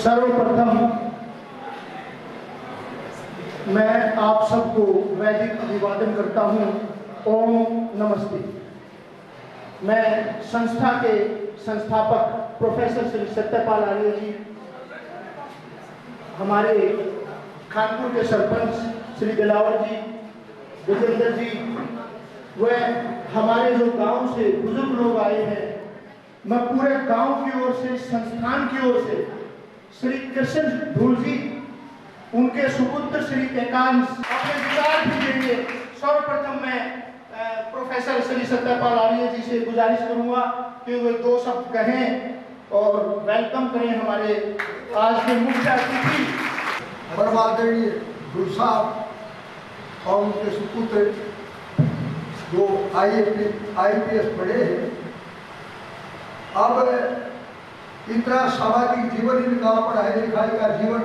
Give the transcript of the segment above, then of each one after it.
सर्वप्रथम मैं आप सबको वैदिक अभिवादन करता हूँ। ओम नमस्ते। मैं संस्था के संस्थापक प्रोफेसर श्री सत्यपाल आर्य जी, हमारे खानपुर के सरपंच श्री दिलावर जी, विजेंद्र जी, व हमारे जो गांव से बुजुर्ग लोग आए हैं, मैं पूरे गांव की ओर से, संस्थान की ओर से श्री कृष्ण धूल जी, उनके सुपुत्र श्री एकांश अपने विचार भी देंगे। सर्वप्रथम मैं प्रोफेसर श्री सत्यपाल आर्य जी से गुजारिश करूंगा कि वे दो शब्द कहें और वेलकम करें हमारे आज के मुख्य अतिथि परमादरणीय धूल साहब और उनके सुपुत्र जो IPS पढ़े हैं। अब इतना सामाजिक जीवन इनका, पढ़ाई लिखाई का जीवन,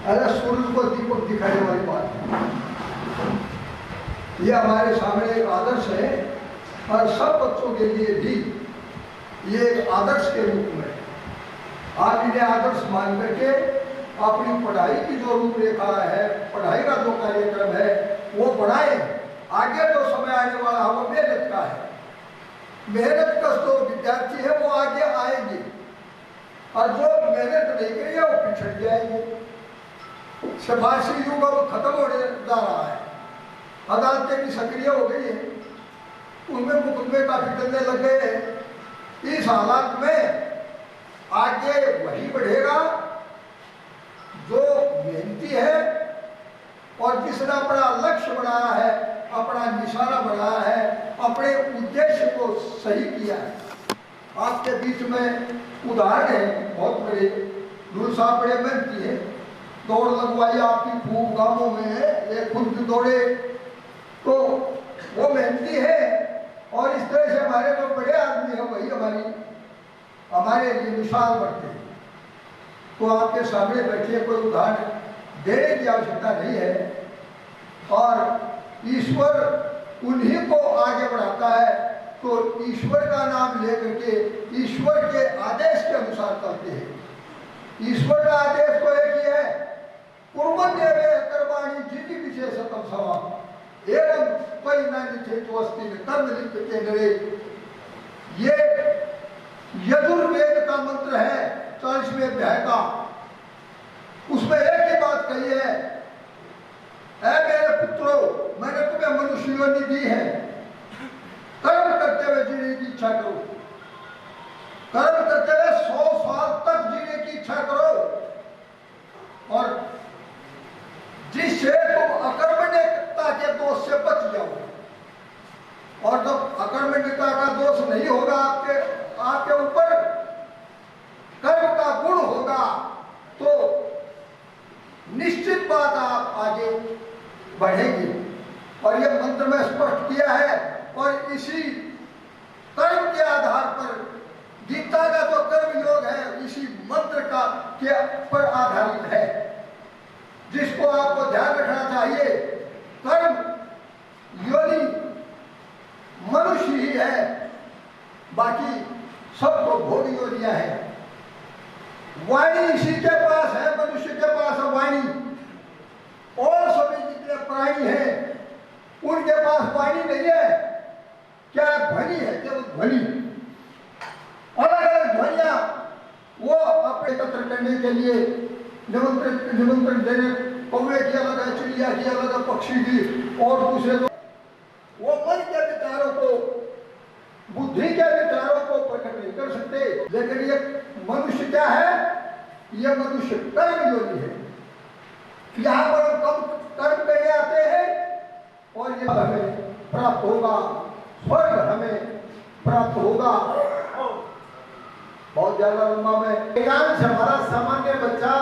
अरे सूरज को दीपक दिखाने वाली बात है। ये हमारे सामने एक आदर्श है और सब बच्चों के लिए भी ये एक आदर्श के रूप में आप इन्हें आदर्श मान करके अपनी पढ़ाई की जो रूपरेखा है, पढ़ाई का जो कार्यक्रम है वो बढ़ाए। आगे जो समय आने वाला है वो मेहनत का है। मेहनत का जो विद्यार्थी है वो आगे आएंगे और जो मेहनत नहीं करेंगे वो पिछड़ जाएंगे। सिफारशी युग अब खत्म होने जा रहा है। अदालतें भी सक्रिय हो गई है, उनमें मुकदमे काफी चलने लग गए हैं। इस हालात में आगे वही बढ़ेगा जो मेहनती है और जिसने अपना लक्ष्य बनाया है, अपना निशाना बनाया है, अपने उद्देश्य को सही किया है। आपके बीच में उदाहरण है बहुत बड़े। धूल साहब बड़े मेहनती है, दौड़ लगवाई आपकी खूब गांवों में है, एक खुद दौड़े तो वो मेहनती है। और इस तरह से हमारे जो बड़े आदमी हैं वही हमारे लिए मिसाल बनते हैं। तो आपके सामने बैठे कोई उदाहरण देने की आवश्यकता नहीं है और ईश्वर उन्हीं को आगे बढ़ाता है। तो ईश्वर का नाम लेकर के ईश्वर के आदेश के अनुसार चलते हैं। ईश्वर का आदेश तो एक ही है, कुर्वन्येवे कर्माणि जिति विशेषतम सवा एवं कोई न निचेतोस्ति में कर्म लिप्यते नरे। ये यजुर्वेद का मंत्र है 40वें अध्याय का। उसमें एक ही बात कही है, ऐ मेरे पुत्रों, मैंने तुम्हें मनुष्य योनि दी है, कर्म करते हुए जीने की इच्छा करो। कर्म करते हुए 100 साल तक जीने की इच्छा करो और जिससे तुम अकर्मण्यता के दोष से बच जाओ। और जब अकर्मण्यता का दोष नहीं होगा आपके ऊपर, कर्म का गुण होगा, तो निश्चित बात आप आगे बढ़ेंगे। और यह मंत्र में स्पष्ट किया है और इसी कर्म के आधार पर गीता का जो कर्म योग है इसी मंत्र का के पर आधारित है, जिसको आपको ध्यान रखना चाहिए। कर्म योनि मनुष्य ही है, बाकी सबको भोग योनियां है। वाणी इसी के पास है, मनुष्य के पास है वाणी। और सभी जितने प्राणी हैं उनके पास वाणी नहीं है, क्या ध्वनि है, केवल ध्वनि। अलग अलग ध्वनियां वो अपने एकत्र करने के लिए निमंत्रण देने, कौवे की अलग है, चिड़िया की अलग है, पक्षी की और दूसरे वो मन के विचारों को, बुद्धि के विचारों को प्रकट नहीं कर सकते। लेकिन ये मनुष्य क्या है, ये मनुष्य कर्म योनि है। यहाँ पर हम कर्म करने आते हैं और ये हमें प्राप्त होगा, स्वर्ग हमें प्राप्त होगा। बहुत ज्यादा लंबा में एकांश हमारा सामान्य बच्चा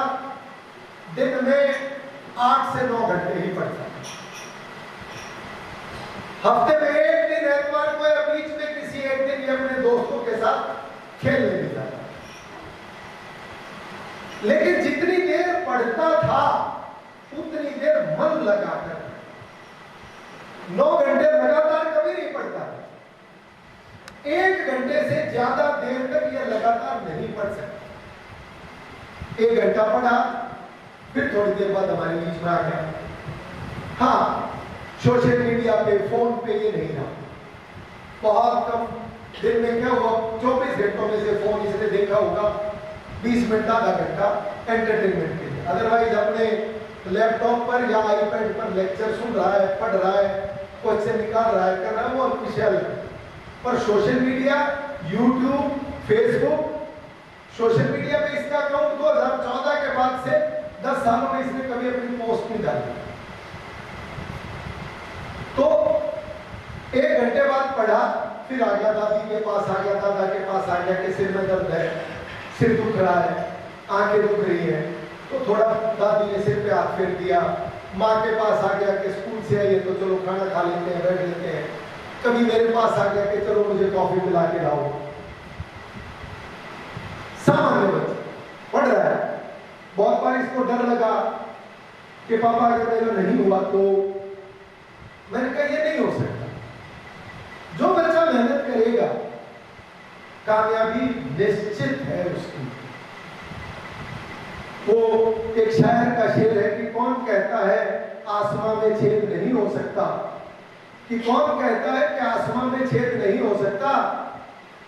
दिन में 8 से 9 घंटे ही पढ़ता है। हफ्ते में एक दिन एतवार को या बीच में किसी एक दिन ये अपने दोस्तों के साथ खेलने भी जाता है। लेकिन जितनी देर पढ़ता था उतनी देर मन लगाकर 9 घंटे लगातार कभी नहीं पढ़ता। 1 घंटे से ज्यादा देर तक यह लगातार नहीं पढ़ सकता। 1 घंटा पढ़ा, फिर थोड़ी देर बाद हमारे बीच में आ गया। हाँ, सोशल मीडिया पे, फोन पे ये नहीं रहा। बहुत कम, दिन में क्या हुआ, 24 घंटों में से फोन इसने देखा होगा 20 मिनट आधा घंटा एंटरटेनमेंट के लिए। अदरवाइज अपने लैपटॉप पर या आईपैड पर लेक्चर सुन रहा है, पढ़ रहा है, क्वेश्चन निकाल रहा है, कर रहा है, वो ऑफिशियल है। पर social media, YouTube, Facebook, social media पे इसका अकाउंट 2014 के बाद से 10 सालों में इसने कभी अपनी पोस्ट नहीं डाली। तो 1 घंटे बाद पढ़ा, फिर आ गया दादी के पास, आ गया दादा के पास, आ गया कि सिर में दर्द है, सिर दुख रहा है, आंखें दुख रही है, तो थोड़ा दादी ने सिर पे हाथ फेर दिया। माँ के पास आ गया कि स्कूल से आई है तो चलो खाना खा लेते हैं, बैठ लेते हैं। कभी मेरे पास आ गया कि चलो मुझे कॉफी पिला के लाओ। सामान्य बच्चा पढ़ रहा है। बहुत बार इसको डर लगा कि पापा अगर मेरा नहीं हुआ तो, मैंने कहा ये नहीं हो सकता। जो बच्चा मेहनत करेगा कामयाबी निश्चित है उसकी। वो एक शायर का शेर है कि कौन कहता है आसमां में छेद नहीं हो सकता, कि कौन कहता है कि आसमां में छेद नहीं हो सकता,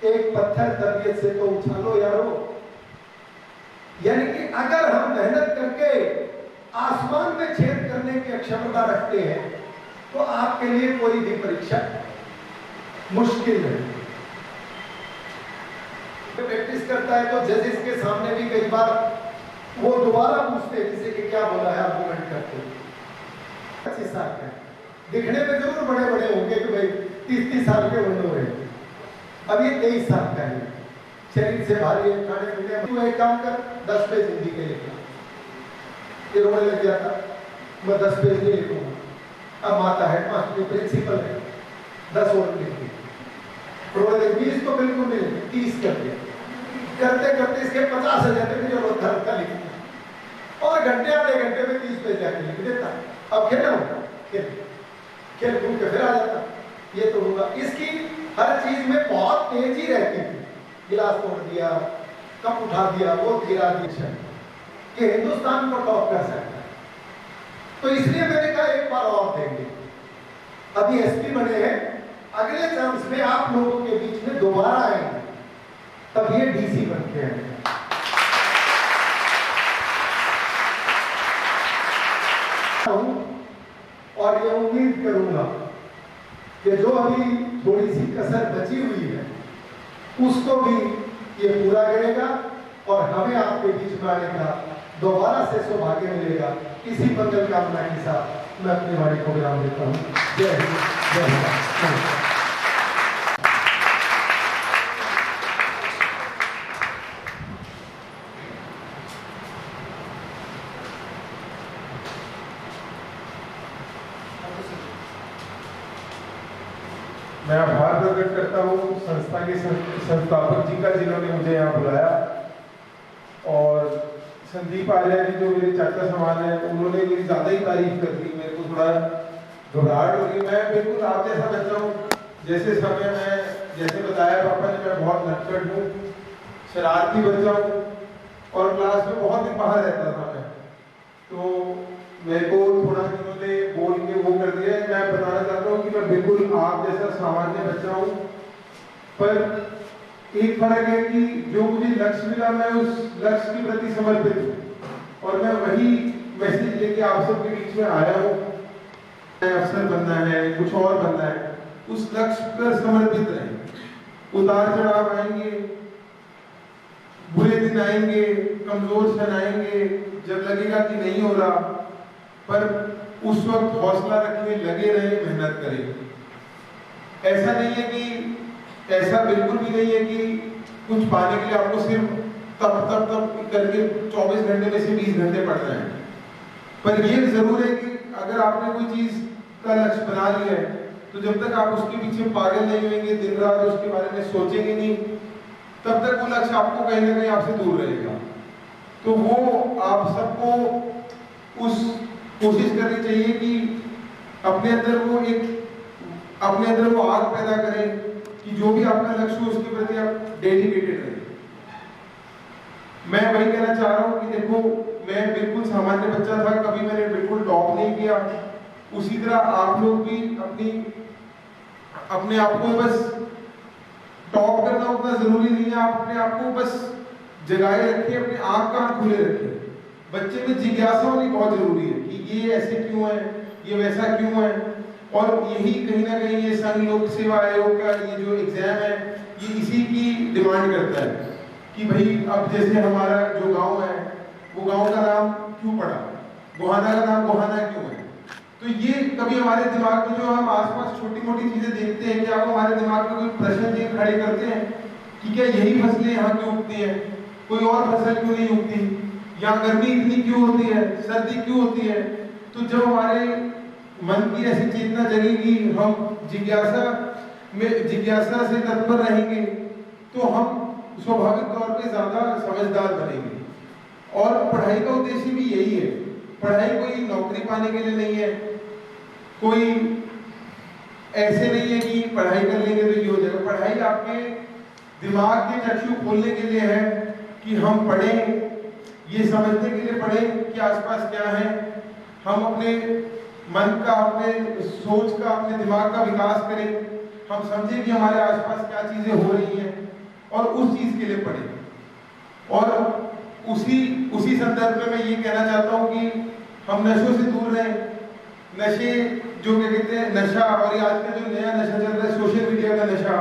एक पत्थर तबीयत से तो उछालो यारो। यानी कि अगर हम मेहनत करके आसमान में छेद करने की क्षमता रखते हैं तो आपके लिए कोई भी परीक्षा मुश्किल नहीं। प्रैक्टिस करता है तो जजेस के सामने भी कई बार वो दोबारा पूछते हैं किसी के क्या बोला है, आर्गुमेंट करते हैं। 25 साल का दिखने में जरूर बड़े बड़े होंगे कि भाई 30-30 साल के बंद हो रहे, अब ये 23 साल का है, शरीर से भारी है, खाने पीने। तू एक काम कर, 10 पेज हिंदी के लिखना। ये रोने लग जाता, मैं 10 पेज नहीं लिखूंगा। अब माता है, मास्टर प्रिंसिपल है, 10 और लिख दिए। रोने लग 20 तो बिल्कुल नहीं, 30 कर दिया। करते करते इसके 50 हो जाते, मुझे वो धर्म का लिखना और घंटे आधे घंटे में 30 पेज जाके लिख देता। अब खेलना होगा, खेल कूद के फिर आ जाता। ये तो होगा। इसकी हर चीज में बहुत तेजी रहती थी। गिलास तोड़ दिया, कप उठा दिया, वो गिरा दिया, कि हिंदुस्तान को टॉप कर सकता है। तो इसलिए मैंने कहा एक बार और देंगे। अभी एसपी बने हैं, अगले चांस में आप लोगों के बीच में दोबारा आएंगे, तब ये डीसी बन के आएंगे। और ये उम्मीद करूंगा कि जो अभी थोड़ी सी कसर बची हुई है उसको भी ये पूरा करेगा और हमें आपके बीच में आने का दोबारा से सौभाग्य मिलेगा। इसी मंगल कामना के साथ मैं अपनी वाणी को विराम देता हूँ। जय हिंद, जय भारत। मैं आभार प्रकट करता हूँ संस्था के संस्थापक जी का, जिन्होंने मुझे यहाँ बुलाया, और संदीप आर्या जी जो मेरे चाचा समान है, उन्होंने मेरी ज़्यादा ही तारीफ कर दी। मेरे को थोड़ा घबराहट हो गई। मैं बिल्कुल आप जैसा बच्चा हूँ, जैसे समय में जैसे बताया पापा ने, मैं बहुत नटखट हूँ, शरारती बच्चा हूँ और क्लास में बहुत ही बाहर रहता था मैं। तो मेरे को थोड़ा इन्होंने बोल के वो कर दिया है। मैं बताना चाहता हूँ कि मैं बिल्कुल आप जैसा सामान्य बच्चा हूँ, पर एक फर्क है कि जो मुझे लक्ष्य मिला मैं उस लक्ष्य के प्रति समर्पित हूँ और मैं वही मैसेज लेके आप सबके बीच में आया हूँ। अफसर बनना है, कुछ और बनना है, उस लक्ष्य पर समर्पित रहें। उतार चढ़ाव आएंगे, बुरे दिन आएंगे, कमजोर क्षण आएंगे, जब लगेगा कि नहीं हो रहा, पर उस वक्त हौसला रखिए, लगे रहे, मेहनत करें। ऐसा नहीं है कि, ऐसा बिल्कुल भी नहीं है कि कुछ पाने के लिए आपको सिर्फ तब करके 24 घंटे में से 20 घंटे पढ़ना है। पर ये जरूर है कि अगर आपने कोई चीज का लक्ष्य बना लिया है तो जब तक आप उसके पीछे पागल नहीं होंगे, दिन रात उसके बारे में सोचेंगे नहीं, तब तक वो लक्ष्य आपको कहीं ना कहीं आपसे दूर रहेगा। तो वो आप सबको उस कोशिश करनी चाहिए कि अपने अंदर वो आग पैदा करें कि जो भी आपका लक्ष्य हो उसके प्रति आप डेडिकेटेड रहें। मैं वही कहना चाह रहा हूँ कि देखो, मैं बिल्कुल सामान्य बच्चा था, कभी मैंने बिल्कुल टॉप नहीं किया। उसी तरह आप लोग भी अपने आप को बस टॉप करना उतना जरूरी नहीं है। आप अपने आप को बस जगाए रखिए, अपने आँख कान खुले रखिए। बच्चे में जिज्ञासा होनी बहुत जरूरी है कि ये ऐसे क्यों है, ये वैसा क्यों है। और यही कहीं ना कहीं ये संघ लोक सेवा आयोग का ये जो एग्जाम है, ये इसी की डिमांड करता है कि भाई अब जैसे हमारा जो गांव है, वो गांव का नाम क्यों पड़ा, गोहाना का नाम गोहाना क्यों है। तो ये कभी हमारे दिमाग में जो हम आसपास छोटी मोटी चीजें देखते हैं, क्या वो हमारे दिमाग में कोई प्रश्न चिन्ह खड़े करते हैं कि क्या यही फसलें यहाँ क्यों उगती हैं, कोई और फसल क्यों नहीं उगती, यहाँ गर्मी इतनी क्यों होती है, सर्दी क्यों होती है। तो जब हमारे मन की ऐसी चेतना जगेगी, हम जिज्ञासा से तत्पर रहेंगे, तो हम स्वाभाविक तौर पे ज्यादा समझदार बनेंगे। और पढ़ाई का उद्देश्य भी यही है। पढ़ाई कोई नौकरी पाने के लिए नहीं है, कोई ऐसे नहीं है कि पढ़ाई कर लेंगे तो ये हो जाएगा। पढ़ाई आपके दिमाग के चक्षु खोलने के लिए है कि हम पढ़ें, ये समझने के लिए पढ़ें कि आसपास क्या है। हम अपने मन का, अपने सोच का, अपने दिमाग का विकास करें, हम समझें कि हमारे आसपास क्या चीजें हो रही हैं और उस चीज के लिए पढ़ें। और उसी संदर्भ में मैं ये कहना चाहता हूँ कि हम नशों से दूर रहें। नशे जो क्या कहते हैं, नशा, और ये आज का जो नया नशा चल रहा है सोशल मीडिया का नशा,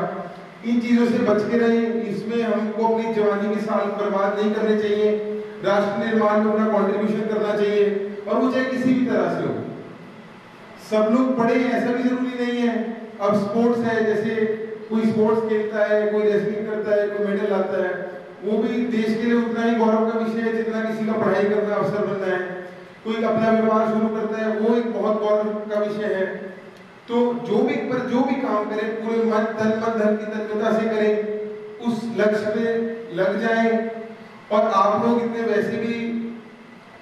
इन चीजों से बच के रहें। इसमें हमको अपनी जवानी के साल बर्बाद नहीं करने चाहिए। राष्ट्र निर्माण में अपना कॉन्ट्रीब्यूशन करना चाहिए, और वो चाहे किसी भी तरह से हो। सब लोग पढ़े ऐसा भी जरूरी नहीं है। अब स्पोर्ट्स है, जैसे कोई स्पोर्ट्स खेलता है, कोई रेसलिंग करता है, कोई मेडल लाता है, वो भी देश के लिए उतना ही गौरव का विषय है जितना किसी का पढ़ाई करना, अफसर बनना है। कोई अपना व्यापार शुरू करता है, वो एक बहुत गौरव का विषय है। तो जो भी काम करें, पूरे मन धन की तन्मयता से करें, उस लक्ष्य में लग जाएं। और आप लोग इतने वैसे भी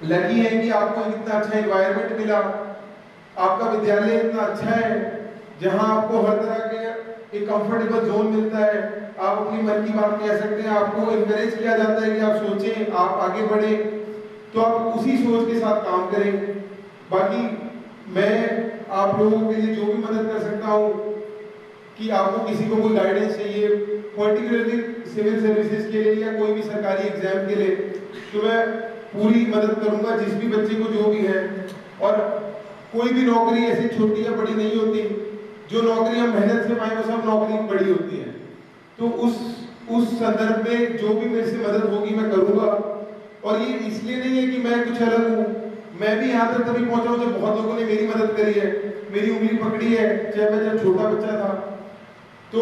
लकी हैं कि आपको इतना अच्छा एनवायरनमेंट मिला, आपका विद्यालय इतना अच्छा है जहां आपको हर तरह के एक कंफर्टेबल जोन मिलता है। आप अपनी मन की बात कह सकते हैं, आपको इनकरेज किया जाता है कि आप सोचें, आप आगे बढ़ें, तो आप उसी सोच के साथ काम करें। बाकी मैं आप लोगों के लिए जो भी मदद कर सकता हूँ कि आपको किसी को कोई गाइडेंस चाहिए, पर्टिकुलरली सिविल सर्विसेज के लिए या कोई भी सरकारी एग्जाम के लिए, तो मैं पूरी मदद करूंगा जिस भी बच्चे को जो भी है। और कोई भी नौकरी ऐसी छोटी या बड़ी नहीं होती, जो नौकरी हम मेहनत से पाए वो सब नौकरी बड़ी होती है। तो उस संदर्भ में जो भी मेरे से मदद होगी मैं करूंगा। और ये इसलिए नहीं है कि मैं कुछ अलग हूँ, मैं भी यहाँ तक तभी पहुंचा हूँ जब बहुत लोगों ने मेरी मदद करी है, मेरी उंगली पकड़ी है, चाहे मैं जब छोटा बच्चा था। तो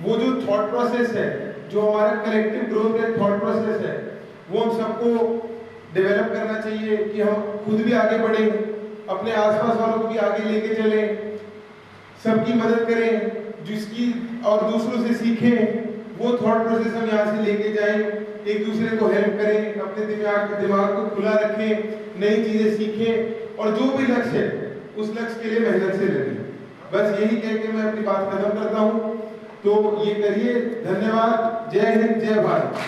वो जो थॉट प्रोसेस है, जो हमारा कलेक्टिव ग्रोथ का थॉट प्रोसेस है, वो हम सबको डेवलप करना चाहिए कि हम खुद भी आगे बढ़ें, अपने आसपास वालों को भी आगे लेके चलें, सबकी मदद करें, जिसकी और दूसरों से सीखें। वो थॉट प्रोसेस हम यहाँ से लेके जाएं, एक दूसरे को हेल्प करें, अपने दिमाग को खुला रखें, नई चीजें सीखें, और जो भी लक्ष्य है उस लक्ष्य के लिए मेहनत से लगे। बस यही कह के मैं अपनी बात खत्म करता हूँ। तो ये करिए। धन्यवाद। जय हिंद, जय भारत।